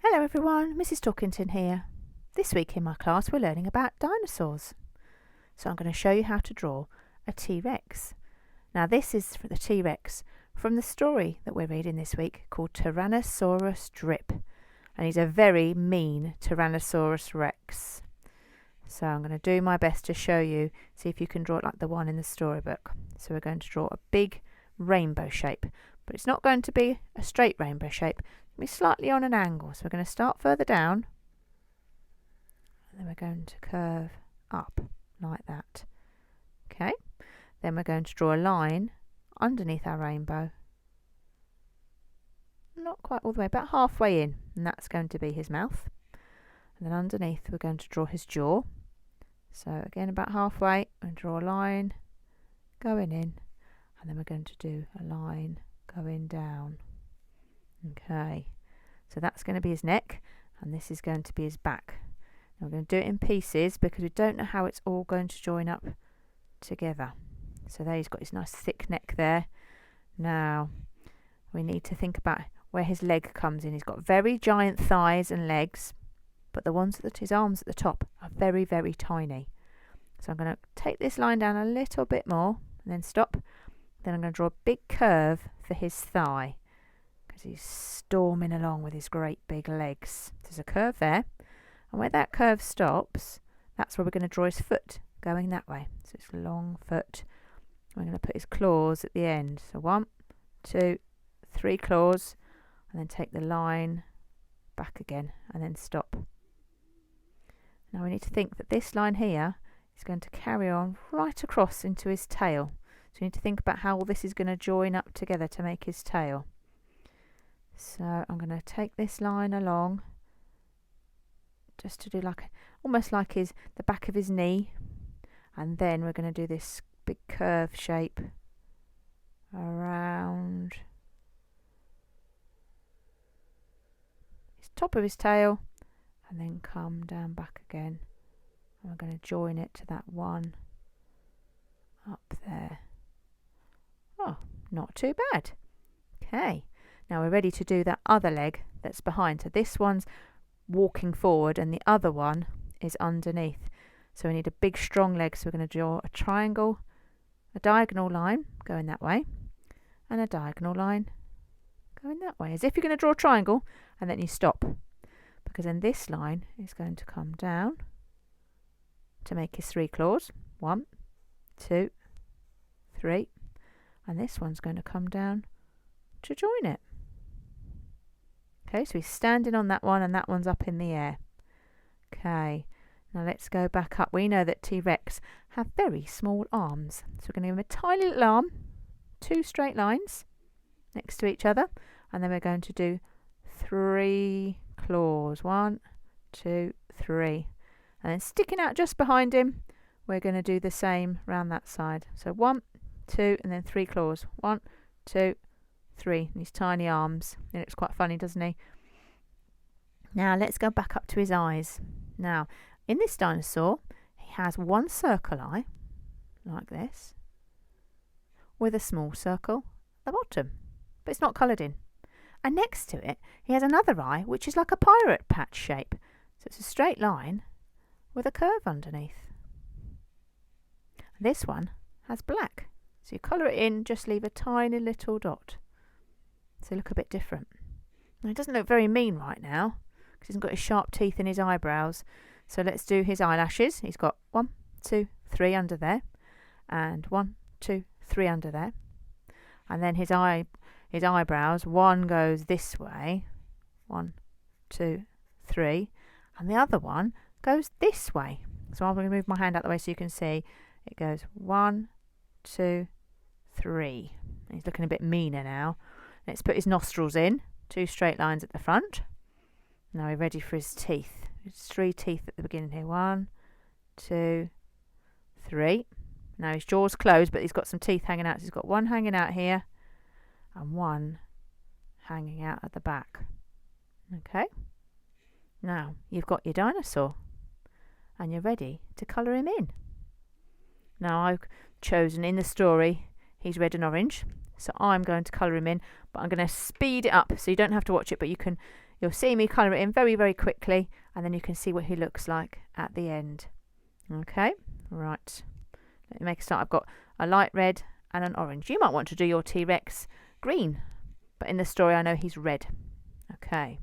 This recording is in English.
Hello everyone, Mrs. Talkington here. This week in my class we're learning about dinosaurs. So I'm going to show you how to draw a T-Rex. Now this is the T-Rex from the story that we're reading this week called Tyrannosaurus Rex. And he's a very mean Tyrannosaurus Rex. So I'm going to do my best to show you, see if you can draw it like the one in the storybook. So we're going to draw a big rainbow shape, but it's not going to be a straight rainbow shape. It'll be slightly on an angle. So we're going to start further down and then we're going to curve up like that. Okay, then we're going to draw a line underneath our rainbow, not quite all the way, about halfway in, and that's going to be his mouth. And then underneath we're going to draw his jaw. So again about halfway, and draw a line going in, and then we're going to do a line going down. Okay, so that's going to be his neck, and this is going to be his back. Now we're going to do it in pieces because we don't know how it's all going to join up together. So there he's got his nice thick neck there. Now we need to think about where his leg comes in. He's got very giant thighs and legs, but the ones his arms at the top are very, very tiny. So I'm going to take this line down a little bit more and then stop. Then I'm going to draw a big curve for his thigh because he's storming along with his great big legs. There's a curve there, and where that curve stops, that's where we're going to draw his foot going that way. So it's a long foot. We're going to put his claws at the end. So 1, 2, 3 claws, and then take the line back again and then stop. Now we need to think that this line here is going to carry on right across into his tail. So we need to think about how all this is going to join up together to make his tail. So I'm going to take this line along just to do like almost like the back of his knee, and then we're going to do this big curve shape around his top of his tail, and then come down back again, and we're going to join it to that one up there. Oh, not too bad. Okay, now we're ready to do that other leg that's behind. So this one's walking forward and the other one is underneath. So we need a big strong leg, so we're going to draw a triangle, a diagonal line going that way, and a diagonal line going that way, as if you're going to draw a triangle, and then you stop, because then this line is going to come down to make his 3 claws. 1, 2, 3, and this one's going to come down to join it. Okay, so he's standing on that one and that one's up in the air. Okay, now let's go back up. We know that T-Rex have very small arms, so we're going to give him a tiny little arm, 2 straight lines next to each other, and then we're going to do 3 claws. 1, 2, 3, and then sticking out just behind him, we're going to do the same round that side. So 1, 2, and then 3 claws. 1, 2, 3. And his tiny arms. He looks quite funny, doesn't he? Now let's go back up to his eyes. Now in this dinosaur, he has one circle eye, like this, with a small circle at the bottom, but it's not coloured in. And next to it, he has another eye, which is like a pirate patch shape. So it's a straight line with a curve underneath. This one has black. So you colour it in, just leave a tiny little dot. So look a bit different. Now, he doesn't look very mean right now because he hasn't got his sharp teeth in his eyebrows. So let's do his eyelashes. He's got 1, 2, 3 under there, and 1, 2, 3 under there. And then his eyebrows, one goes this way, 1, 2, 3, and the other one goes this way. So I'm going to move my hand out the way so you can see. It goes 1, 2, 3. He's looking a bit meaner now. Let's put his nostrils in, 2 straight lines at the front. Now we're ready for his teeth. There's 3 teeth at the beginning here. 1, 2, 3. Now his jaw's closed, but he's got some teeth hanging out. So he's got 1 hanging out here and 1 hanging out at the back. Okay. Now you've got your dinosaur and you're ready to colour him in. Now I've chosen in the story, he's red and orange. So I'm going to colour him in, but I'm going to speed it up so you don't have to watch it, but you can You'll see me colour it in very, very quickly, and then you can see what he looks like at the end. Okay, right. Let me make a start. I've got a light red and an orange. You might want to do your T-Rex green, but in the story I know he's red. Okay.